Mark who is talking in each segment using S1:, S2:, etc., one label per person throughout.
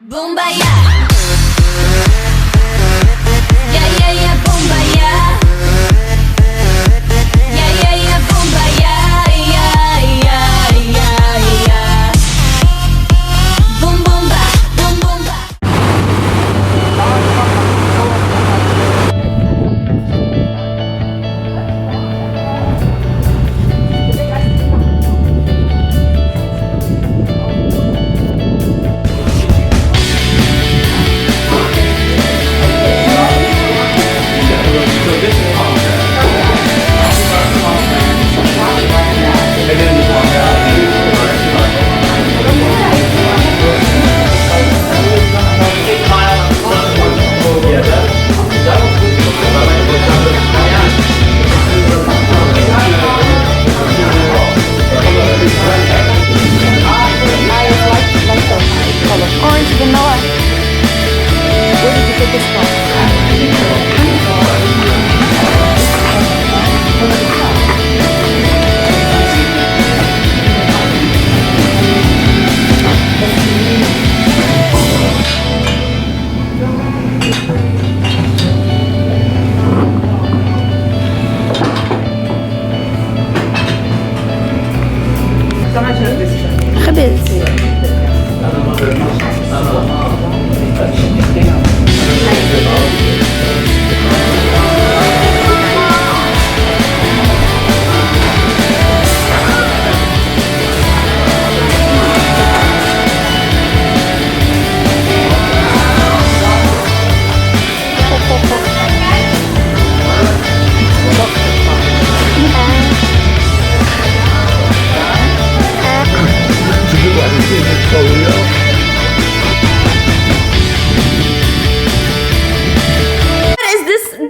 S1: Boombaya. Yeah, yeah, yeah, boombaya. Yeah, yeah, yeah, boombaya. Yeah, yeah, yeah, yeah. Boom, boom, ba, boom, boom, ba.
S2: Orange vanilla. Where did you get this from? خبز.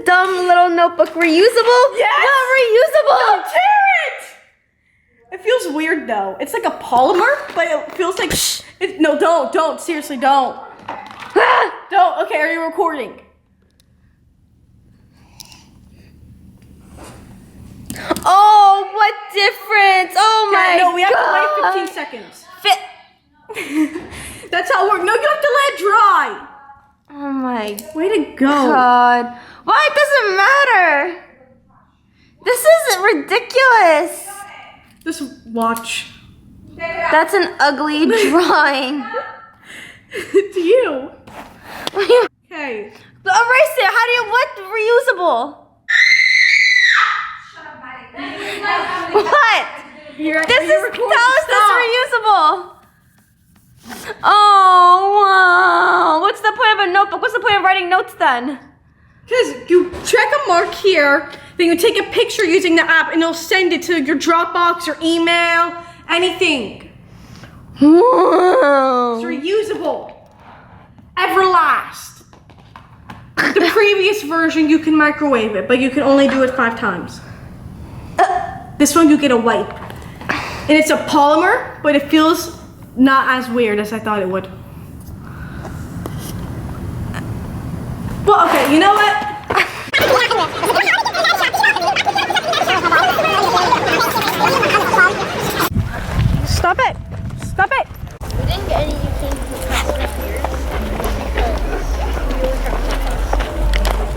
S2: Dumb little notebook reusable?
S3: Yes!
S2: Not reusable!
S3: Don't tear it! It feels weird though. It's like a polymer, but it feels like no, don't. Seriously, don't. Don't. Okay, are you recording?
S2: Oh, what difference? Oh my
S3: No, we have
S2: god.
S3: to wait 15 seconds.
S2: Fit.
S3: That's how it works. No, you have to let it dry.
S2: Oh my
S3: Way to go.
S2: god. Why? It doesn't matter. This is ridiculous.
S3: Just watch.
S2: That's an ugly drawing.
S3: It's you. Okay.
S2: Erase it. How do you, what? Reusable. What? This is, tell us this reusable. Oh, wow. What's the point of a notebook? What's the point of writing notes then?
S3: Because you check a mark here, then you take a picture using the app and it'll send it to your Dropbox or email, anything.
S2: Wow.
S3: It's reusable. Everlast. The previous version, you can microwave it, but you can only do it 5 times. This one, you get a wipe. And it's a polymer, but it feels not as weird as I thought it would. Well, okay, you know what? Stop it. Stop it.
S2: We didn't get any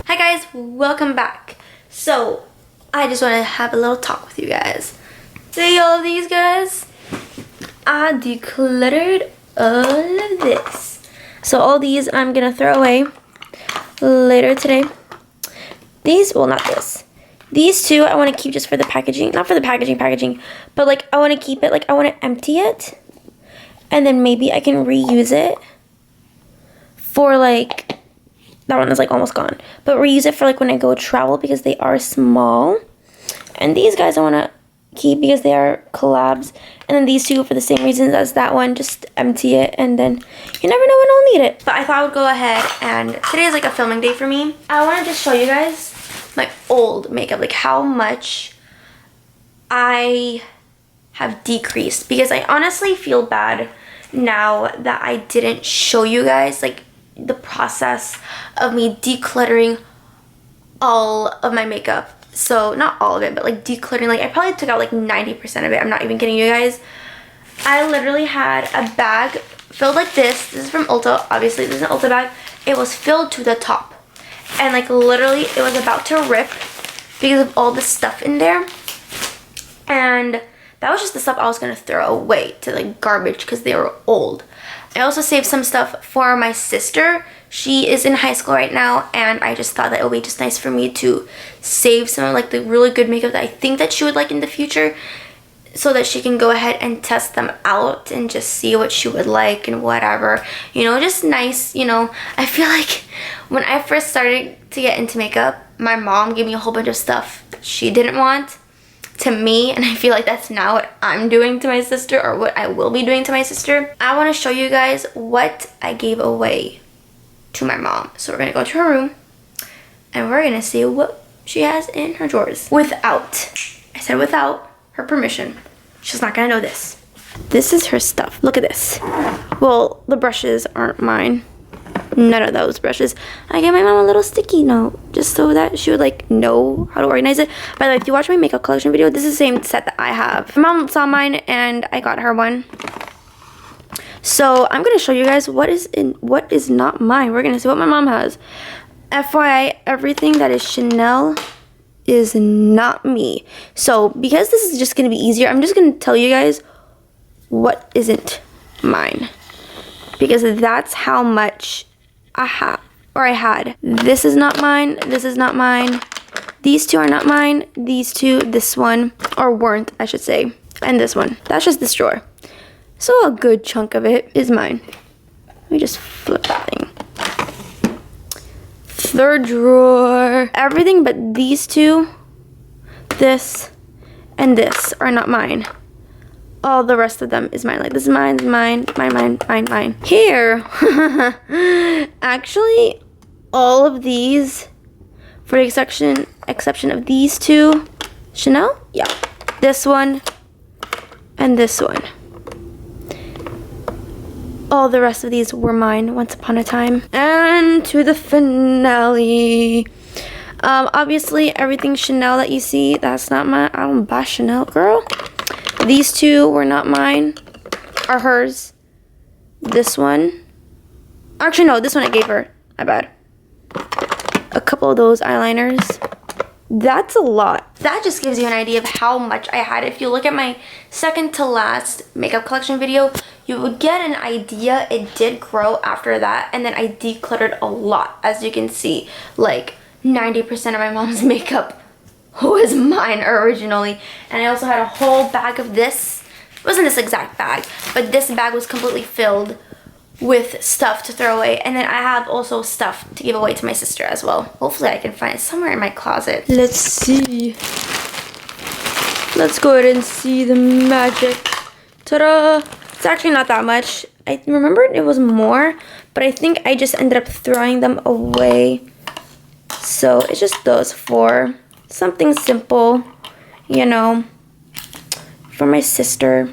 S2: Hi guys, welcome back. So, I just want to have a little talk with you guys. See all of these guys? I decluttered all of this. So all these I'm gonna throw away later today. These, well, not this. These two I want to keep just for the packaging. Not for the packaging, but like I want to keep it, like I want to empty it. And then maybe I can reuse it for like, that one is like almost gone. But reuse it for like when I go travel because they are small. And these guys I want to keep because they are collabs. And then these two for the same reasons as that one, just empty it and then you never know when I'll need it. But I thought I would go ahead, and today is like a filming day for me. I want to just show you guys my old makeup, like how much I have decreased, because I honestly feel bad now that I didn't show you guys like the process of me decluttering all of my makeup. So not all of it, but like decluttering, like I probably took out like 90% of it. I'm not even kidding you guys. I literally had a bag filled like this. This is from Ulta. Obviously, this is an Ulta bag. It was filled to the top. And like literally, it was about to rip because of all the stuff in there. And that was just the stuff I was going to throw away to like garbage because they were old. I also saved some stuff for my sister. She is in high school right now, and I just thought that it would be just nice for me to save some of like the really good makeup that I think that she would like in the future, so that she can go ahead and test them out and just see what she would like and whatever. You know, just nice, you know. I feel like when I first started to get into makeup, my mom gave me a whole bunch of stuff that she didn't want to me, and I feel like that's now what I'm doing to my sister, or what I will be doing to my sister. I want to show you guys what I gave away to my mom. So we're gonna go to her room and we're gonna see what she has in her drawers without, I said without her permission. She's not gonna know this. This is her stuff. Look at this. Well, the brushes aren't mine. None of those brushes. I gave my mom a little sticky note just so that she would like know how to organize it. By the way, if you watch my makeup collection video, this is the same set that I have. My mom saw mine and I got her one. So I'm gonna show you guys what is not mine. We're gonna see what my mom has. FYI, everything that is Chanel is not me. So because this is just gonna be easier, I'm just gonna tell you guys what isn't mine, because that's how much I have, or I had. This is not mine. This is not mine. These two are not mine. These two, this one, or weren't, I should say, and this one. That's just this drawer. So a good chunk of it is mine. Let me just flip that thing. Third drawer. Everything but these two, this, and this are not mine. All the rest of them is mine. Like this is mine, mine, mine. Here, actually, all of these, for the exception of these two, Chanel, yeah, this one, and this one. All the rest of these were mine once upon a time. And to the finale. Obviously, everything Chanel that you see, that's not mine. I don't buy Chanel, girl. These two were not mine, are hers. This one, actually no, this one I gave her, I bet. A couple of those eyeliners. That's a lot. That just gives you an idea of how much I had. If you look at my second to last makeup collection video, you would get an idea. It did grow after that, and then I decluttered a lot, as you can see. Like 90% of my mom's makeup was mine originally, and I also had a whole bag of this. It wasn't this exact bag, but this bag was completely filled with stuff to throw away, and then I have also stuff to give away to my sister as well. Hopefully I can find it somewhere in my closet. Let's see. Let's go ahead and see the magic. Ta-da! It's actually not that much. I remembered it was more, but I think I just ended up throwing them away. So it's just those four. Something simple, you know, for my sister.